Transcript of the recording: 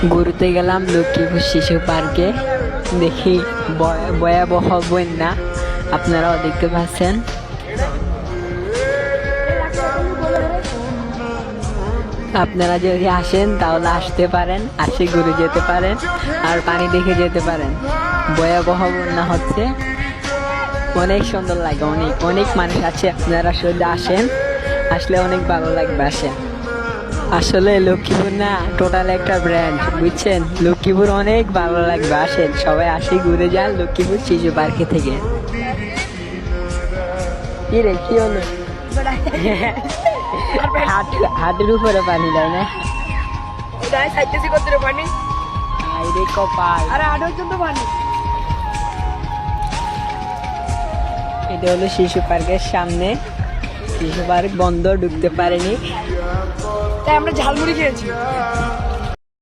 ঘুরতে গেলাম লক্ষ্মীপুর শিশু পার্কে। দেখি ভয়াবহ বন্যা, আপনারাও দেখতে পাচ্ছেন। আপনারা যদি আসেন তাহলে আসতে পারেন, আসে ঘুরে যেতে পারেন আর পানি দেখে যেতে পারেন। ভয়াবহ বন্যা হচ্ছে, অনেক সুন্দর লাগে, অনেক অনেক মানুষ আছে। আপনারা শুধু আসেন, আসলে অনেক ভালো লাগবে। আসেন, আসলে লক্ষ্মীপুর না টোটাল একটা ব্র্যান্ড, বুঝছেন? লক্ষ্মীপুর অনেক ভালো লাগবে, আসেন সবাই, আসে ঘুরে যান লক্ষ্মীপুর শিশু পার্কে থেকে। কি রে, কি হলো? হাটের উপরে পানি দেয় না? পানি আরে কপাল, আরে 8 পর্যন্ত পানি। এটা হলো শিশু পার্কের সামনে। শিশু পার্ক বন্ধ, ঢুকতে পারেনি। তাই আমরা ঝালমুড়ি খেয়েছি।